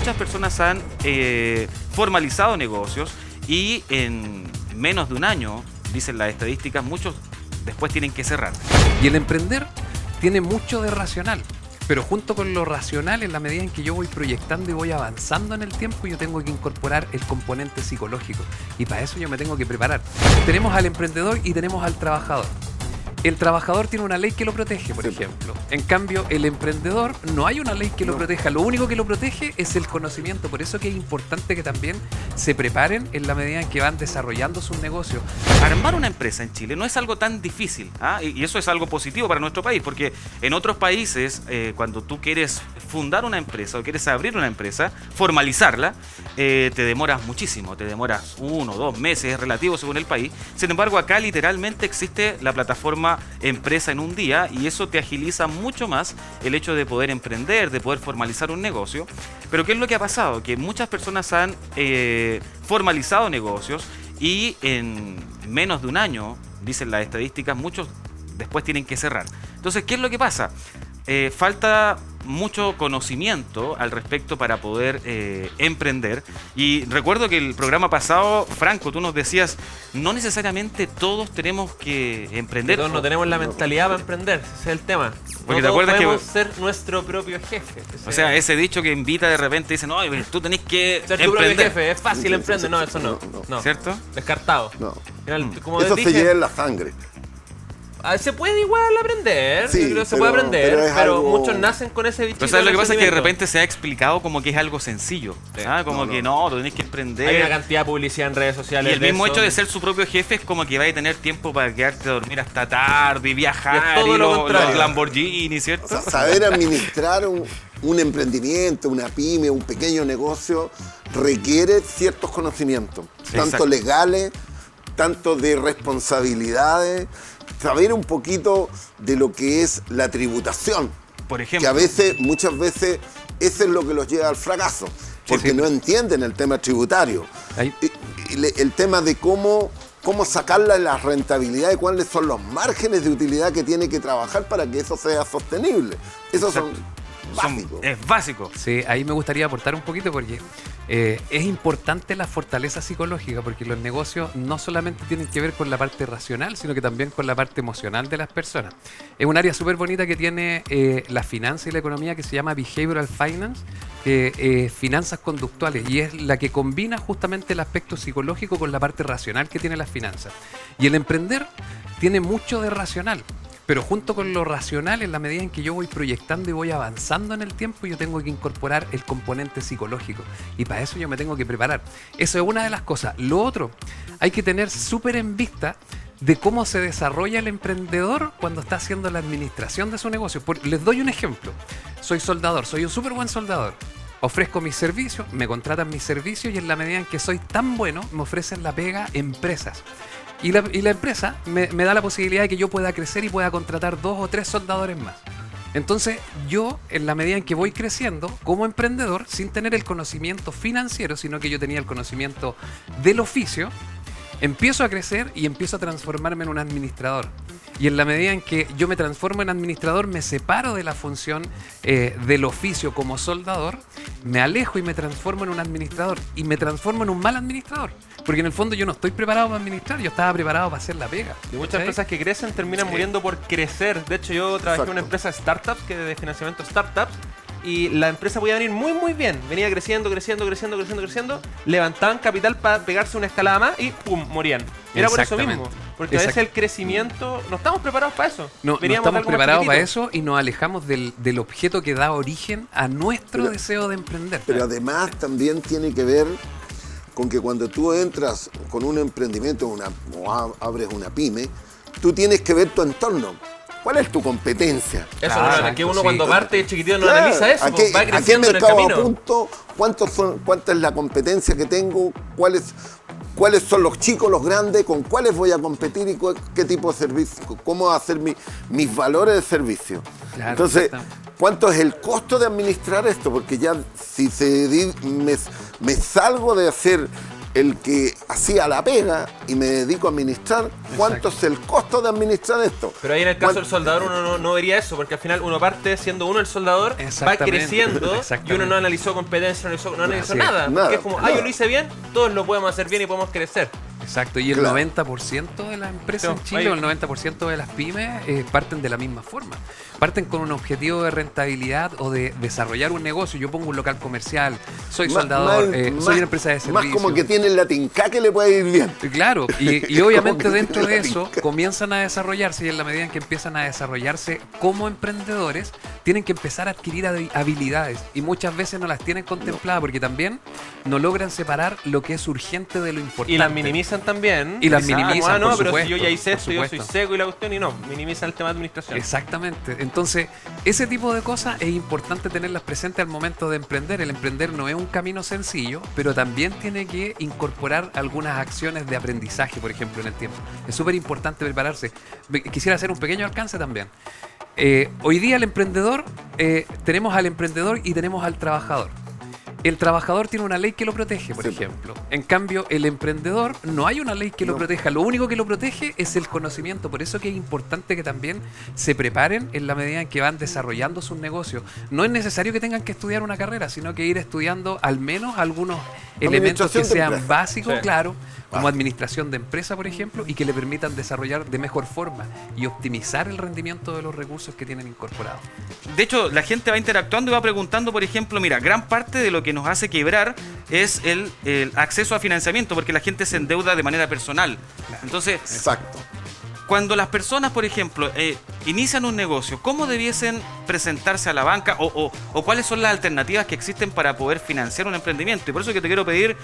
muchas personas han formalizado negocios y en menos de un año, dicen las estadísticas, muchos después tienen que cerrar. Y el emprender tiene mucho de racional, pero junto con lo racional, en la medida en que yo voy proyectando y voy avanzando en el tiempo, yo tengo que incorporar el componente psicológico. Y para eso yo me tengo que preparar. Tenemos al emprendedor y tenemos al trabajador. El trabajador tiene una ley que lo protege, por ejemplo. En cambio, el emprendedor no hay una ley que lo proteja. Lo único que lo protege es el conocimiento. Por eso que es importante que también se preparen en la medida en que van desarrollando sus negocios. Armar una empresa en Chile no es algo tan difícil, ¿ah? Y eso es algo positivo para nuestro país, porque en otros países, cuando tú quieres fundar una empresa o quieres abrir una empresa, formalizarla, te demoras muchísimo. Te demoras 1 o 2 meses, es relativo según el país. Sin embargo, acá literalmente existe la plataforma empresa en un día y eso te agiliza mucho más el hecho de poder emprender, de poder formalizar un negocio. Pero ¿qué es lo que ha pasado? Que muchas personas han formalizado negocios y en menos de un año, dicen las estadísticas, muchos después tienen que cerrar. Entonces, ¿qué es lo que pasa? Falta mucho conocimiento al respecto para poder emprender. Y recuerdo que el programa pasado, Franco, tú nos decías, no necesariamente todos tenemos que emprender. Todos no tenemos la mentalidad para emprender, ese es el tema. Porque no te acuerdas podemos que ser nuestro propio jefe. O sea, ese dicho que invita de repente, dice, no, tú tenés que ser tu propio emprender. jefe, es fácil emprender. No, eso no. ¿Cierto? Descartado. No. Como Eso dije, se lleva en la sangre. se puede igual aprender, Sí, yo creo que se puede aprender, pero algo... muchos nacen con ese bichito. Pero ¿sabes lo que pasa? Es que de sentimiento. repente se ha explicado como que es algo sencillo. ¿Ah? Como que no, tú tenés que emprender. Hay una cantidad de publicidad en redes sociales. Y el mismo eso. hecho de ser su propio jefe es como que vais a tener tiempo para quedarte a dormir hasta tarde y viajar Y es todo y lo los contrario. Lamborghini, ¿cierto? O sea, saber administrar un emprendimiento, una pyme, un pequeño negocio, requiere ciertos conocimientos, tanto exacto. legales, tanto de responsabilidades, saber un poquito de lo que es la tributación, Por que ejemplo. a veces, muchas veces, eso es lo que los lleva al fracaso, porque no entienden el tema tributario. Ahí. El tema de cómo sacarla la rentabilidad y cuáles son los márgenes de utilidad que tiene que trabajar para que eso sea sostenible. Esos son básicos. Es básico. Sí, ahí me gustaría aportar un poquito porque es importante la fortaleza psicológica, porque los negocios no solamente tienen que ver con la parte racional, sino que también con la parte emocional de las personas. Es un área súper bonita que tiene la finanza y la economía que se llama Behavioral Finance, finanzas conductuales, y es la que combina justamente el aspecto psicológico con la parte racional que tiene las finanzas. Y el emprender tiene mucho de racional. Pero junto con lo racional, en la medida en que yo voy proyectando y voy avanzando en el tiempo, yo tengo que incorporar el componente psicológico. Y para eso yo me tengo que preparar. Eso es una de las cosas. Lo otro, hay que tener súper en vista de cómo se desarrolla el emprendedor cuando está haciendo la administración de su negocio. Les doy un ejemplo. Soy soldador, soy un súper buen soldador. Ofrezco mis servicios, me contratan mis servicios y en la medida en que soy tan bueno, me ofrecen la pega empresas. Y la empresa me da la posibilidad de que yo pueda crecer y pueda contratar 2 o 3 soldadores más. Entonces yo, en la medida en que voy creciendo como emprendedor, sin tener el conocimiento financiero, sino que yo tenía el conocimiento del oficio, empiezo a crecer y empiezo a transformarme en un administrador. Y en la medida en que yo me transformo en administrador, me separo de la función del oficio como soldador, me alejo y me transformo en un administrador. Y me transformo en un mal administrador. Porque en el fondo yo no estoy preparado para administrar, yo estaba preparado para hacer la pega. Y muchas ¿Sí? empresas que crecen terminan muriendo por crecer. De hecho, yo trabajé en una empresa de startups, que de financiamiento startups, y la empresa podía venir muy bien. Venía creciendo, levantaban capital para pegarse una escalada más y ¡pum! Morían. Era por eso mismo. Porque a veces el crecimiento, no estamos preparados para eso. No estamos preparados para eso y nos alejamos del objeto que da origen a nuestro deseo de emprender. Pero además también tiene que ver con que cuando tú entras con un emprendimiento o abres una pyme, tú tienes que ver tu entorno. ¿Cuál es tu competencia? Eso Claro, no, es que uno sí. cuando parte de chiquitito no Claro, analiza eso, ¿a qué va creciendo en el mercado camino. apunto? ¿Cuánta es la competencia que tengo? ¿Cuáles son los chicos, los grandes? ¿Con cuáles voy a competir y qué tipo de servicio? ¿Cómo hacer mis valores de servicio? Claro, Entonces, exacto. ¿cuánto es el costo de administrar esto? Porque ya si me salgo de hacer el que hacía la pega y me dedico a administrar, ¿cuánto es el costo de administrar esto? Pero ahí en el caso del soldador uno no vería eso, porque al final uno parte siendo uno el soldador, va Exactamente, creciendo y exactamente. uno no analizó competencia, no analizó Así es. nada. Nada, Porque es como, nada. yo lo hice bien, todos lo podemos hacer bien y podemos crecer. Exacto, y el Claro. 90% de las empresas Sí, en Chile, ahí- o el 90% de las pymes, parten de la misma forma. Parten con un objetivo de rentabilidad o de desarrollar un negocio. Yo pongo un local comercial, soy soldador, soy una empresa de servicio. Más como que tienen la tinca que le puede ir bien. Claro, y obviamente Como que dentro tiene de la eso tinca. comienzan a desarrollarse, y en la medida en que empiezan a desarrollarse como emprendedores, tienen que empezar a adquirir habilidades, y muchas veces no las tienen contempladas porque también no logran separar lo que es urgente de lo importante. Y las minimizan también. Y las Dicen, minimizan, no, por pero supuesto, si yo ya hice por esto, yo soy supuesto. seco y la cuestión, y no, minimizan el tema de administración. Exactamente. Entonces, ese tipo de cosas es importante tenerlas presentes al momento de emprender. El emprender no es un camino sencillo, pero también tiene que incorporar algunas acciones de aprendizaje, por ejemplo, en el tiempo. Es súper importante prepararse. Quisiera hacer un pequeño alcance también. Hoy día el emprendedor, tenemos al emprendedor y tenemos al trabajador. El trabajador tiene una ley que lo protege, por Sí. ejemplo. En cambio, el emprendedor no hay una ley que lo No. proteja. Lo único que lo protege es el conocimiento. Por eso que es importante que también se preparen en la medida en que van desarrollando sus negocios. No es necesario que tengan que estudiar una carrera, sino que ir estudiando al menos algunos elementos que Administración de sean empresa. básicos, Sí. claro, como administración de empresa, por ejemplo, y que le permitan desarrollar de mejor forma y optimizar el rendimiento de los recursos que tienen incorporados. De hecho, la gente va interactuando y va preguntando, por ejemplo, mira, gran parte de lo que nos hace quebrar es el acceso a financiamiento, porque la gente se endeuda de manera personal. Entonces, Exacto. cuando las personas, por ejemplo, inician un negocio, ¿cómo debiesen presentarse a la banca o cuáles son las alternativas que existen para poder financiar un emprendimiento? Y por eso que te quiero pedir,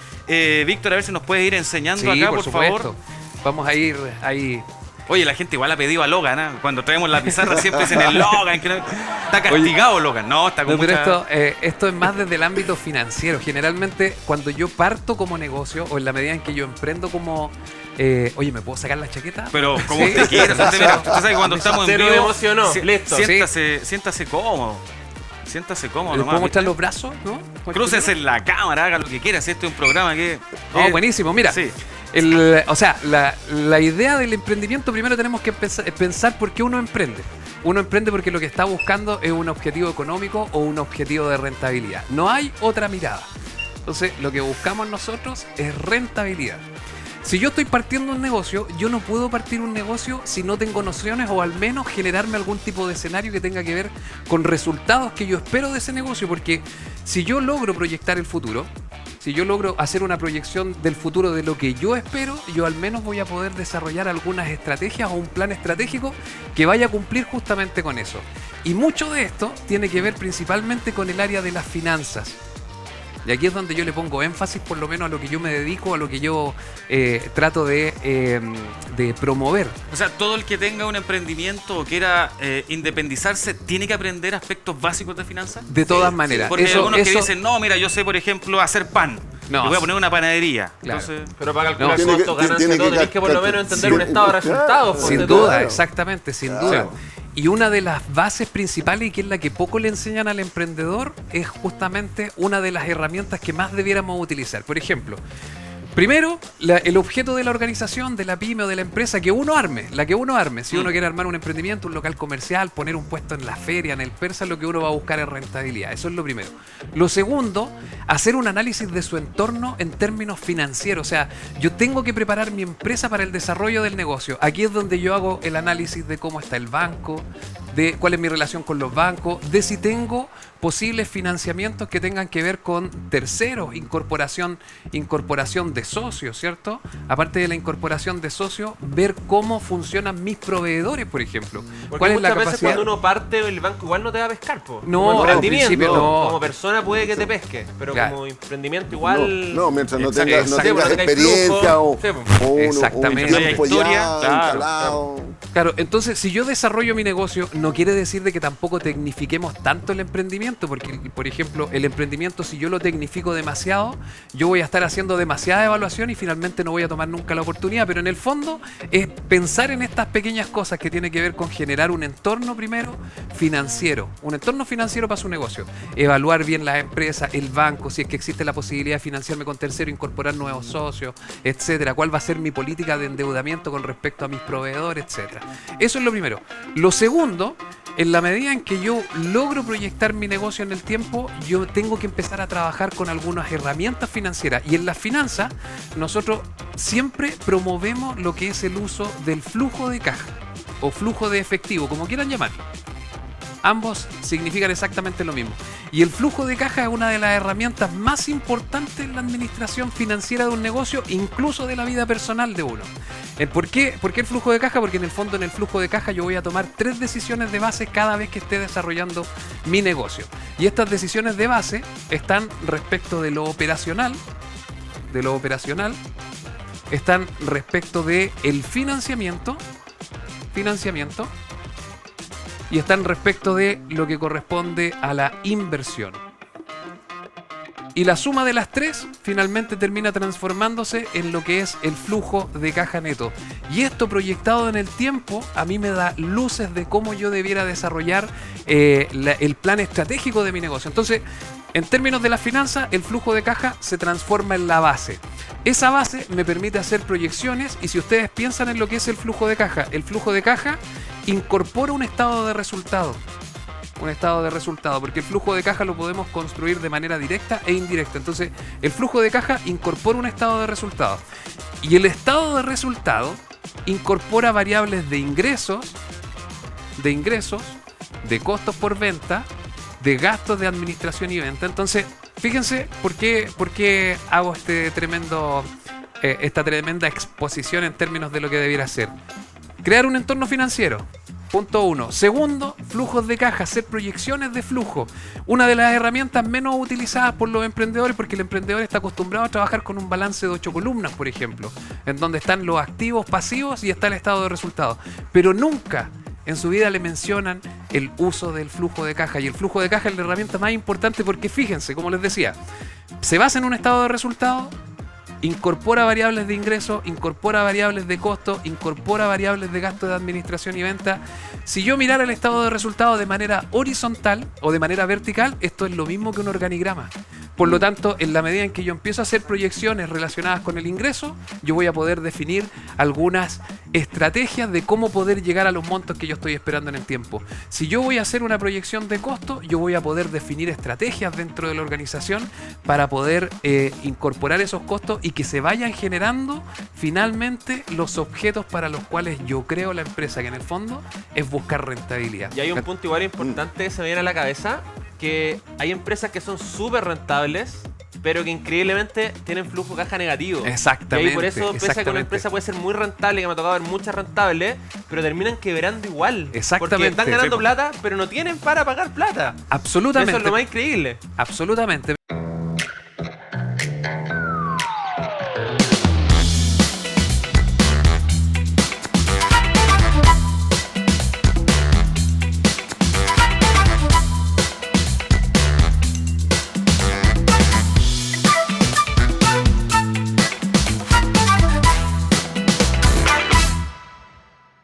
Víctor, a ver si nos puedes ir enseñando acá, por favor. Vamos a ir ahí. Oye, la gente igual ha pedido a Logan, ¿eh? Cuando traemos la pizarra siempre dicen el Logan. Que no- está castigado Logan. No, está con No, pero mucha... esto es más desde el ámbito financiero. Generalmente, cuando yo parto como negocio o en la medida en que yo emprendo como... oye, ¿me puedo sacar la chaqueta? Pero como Sí. usted quiera. Usted sabe que cuando estamos en Se lo vivo... emocionó. Listo. Siéntase cómodo. Siéntase cómodo ¿Le nomás. puedo mostrar ¿viste? los brazos? ¿No? Crúcese en la cámara, haga lo que quiera. Si este es un programa que... Oh, buenísimo. Mira, Sí. o sea, la idea del emprendimiento, primero tenemos que pensar por qué uno emprende. Uno emprende porque lo que está buscando es un objetivo económico o un objetivo de rentabilidad. No hay otra mirada. Entonces, lo que buscamos nosotros es rentabilidad. Si yo estoy partiendo un negocio, yo no puedo partir un negocio si no tengo nociones o al menos generarme algún tipo de escenario que tenga que ver con resultados que yo espero de ese negocio, porque si yo logro proyectar el futuro, si yo logro hacer una proyección del futuro de lo que yo espero, yo al menos voy a poder desarrollar algunas estrategias o un plan estratégico que vaya a cumplir justamente con eso. Y mucho de esto tiene que ver principalmente con el área de las finanzas. Y aquí es donde yo le pongo énfasis, por lo menos a lo que yo me dedico, a lo que yo trato de promover. O sea, todo el que tenga un emprendimiento o quiera independizarse tiene que aprender aspectos básicos de finanzas. De todas maneras. Porque hay algunos que eso- dicen, no, mira, yo sé, por ejemplo, hacer pan. No, y voy a poner una panadería. Claro. Entonces, Pero para calcular No. Tiene que- costos, ganancias, tiene todo, que tenés que por lo calcular- menos entender sí, un estado de resultados. claro. Sin ponte duda, Claro. exactamente, sin Claro. duda. Y una de las bases principales y que es la que poco le enseñan al emprendedor es justamente una de las herramientas que más debiéramos utilizar. Por ejemplo, primero, el objeto de la organización, de la pyme o de la empresa que uno arme, la que uno arme. Si uno quiere armar un emprendimiento, un local comercial, poner un puesto en la feria, en el persa, lo que uno va a buscar es rentabilidad. Eso es lo primero. Lo segundo, hacer un análisis de su entorno en términos financieros. O sea, yo tengo que preparar mi empresa para el desarrollo del negocio. Aquí es donde yo hago el análisis de cómo está el banco, de cuál es mi relación con los bancos, de si tengo posibles financiamientos que tengan que ver con terceros, incorporación de socios, ¿cierto? Aparte de la incorporación de socios, ver cómo funcionan mis proveedores, por ejemplo. Porque ¿Cuál es la muchas veces capacidad? cuando uno parte, el banco igual no te va a pescar, po. No, Como al emprendimiento, principio no. como persona puede que te pesque, pero Claro. como emprendimiento igual... No, mientras no Exacto, tengas, no exacto. tengas Sí, porque no tengáis experiencia flujo. Sí, o un Exactamente. tiempo Historia, ya claro, instalado. Claro, entonces si yo desarrollo mi negocio, no quiere decir de que tampoco tecnifiquemos tanto el emprendimiento, porque, por ejemplo, el emprendimiento, si yo lo tecnifico demasiado, yo voy a estar haciendo demasiada evaluación y finalmente no voy a tomar nunca la oportunidad. Pero en el fondo es pensar en estas pequeñas cosas que tienen que ver con generar un entorno primero financiero, un entorno financiero para su negocio. Evaluar bien las empresas, el banco, si es que existe la posibilidad de financiarme con tercero, incorporar nuevos socios, etcétera. ¿Cuál va a ser mi política de endeudamiento con respecto a mis proveedores, etcétera? Eso es lo primero. Lo segundo, en la medida en que yo logro proyectar mi negocio en el tiempo, yo tengo que empezar a trabajar con algunas herramientas financieras. Y en las finanzas, nosotros siempre promovemos lo que es el uso del flujo de caja o flujo de efectivo, como quieran llamarlo. Ambos significan exactamente lo mismo. Y el flujo de caja es una de las herramientas más importantes en la administración financiera de un negocio, incluso de la vida personal de uno. ¿Por qué el flujo de caja? Porque en el fondo, en el flujo de caja yo voy a tomar 3 decisiones de base cada vez que esté desarrollando mi negocio. Y estas decisiones de base están respecto de lo operacional, están respecto de el financiamiento, y están respecto de lo que corresponde a la inversión. Y la suma de las 3 finalmente termina transformándose en lo que es el flujo de caja neto. Y esto proyectado en el tiempo a mí me da luces de cómo yo debiera desarrollar el plan estratégico de mi negocio. Entonces, en términos de las finanzas, el flujo de caja se transforma en la base. Esa base me permite hacer proyecciones, y si ustedes piensan en lo que es el flujo de caja incorpora un estado de resultado. Porque el flujo de caja lo podemos construir de manera directa e indirecta. Entonces, el flujo de caja incorpora un estado de resultado. Y el estado de resultado incorpora variables de ingresos, de costos por venta, de gastos de administración y venta. Entonces, fíjense por qué hago esta tremenda exposición en términos de lo que debiera ser. Crear un entorno financiero. Punto 1. Segundo, flujos de caja, hacer proyecciones de flujo. Una de las herramientas menos utilizadas por los emprendedores, porque el emprendedor está acostumbrado a trabajar con un balance de 8 columnas, por ejemplo, en donde están los activos, pasivos y está el estado de resultados. Pero nunca en su vida le mencionan el uso del flujo de caja. Y el flujo de caja es la herramienta más importante porque, fíjense, como les decía, se basa en un estado de resultados, incorpora variables de ingreso, incorpora variables de costo, incorpora variables de gasto de administración y venta. Si yo mirara el estado de resultados de manera horizontal o de manera vertical, esto es lo mismo que un organigrama. Por lo tanto, en la medida en que yo empiezo a hacer proyecciones relacionadas con el ingreso, yo voy a poder definir algunas estrategias de cómo poder llegar a los montos que yo estoy esperando en el tiempo. Si yo voy a hacer una proyección de costo, yo voy a poder definir estrategias dentro de la organización para poder incorporar esos costos y que se vayan generando finalmente los objetos para los cuales yo creo la empresa, que en el fondo es buscar rentabilidad. Y hay un punto igual importante que se me viene a la cabeza, que hay empresas que son súper rentables, pero que increíblemente tienen flujo de caja negativo. Exactamente. Y por eso, pese a que una empresa puede ser muy rentable, que me ha tocado ver muchas rentables, pero terminan quebrando igual. Exactamente. Porque están ganando plata, pero no tienen para pagar plata. Absolutamente. Eso es lo más increíble. Absolutamente.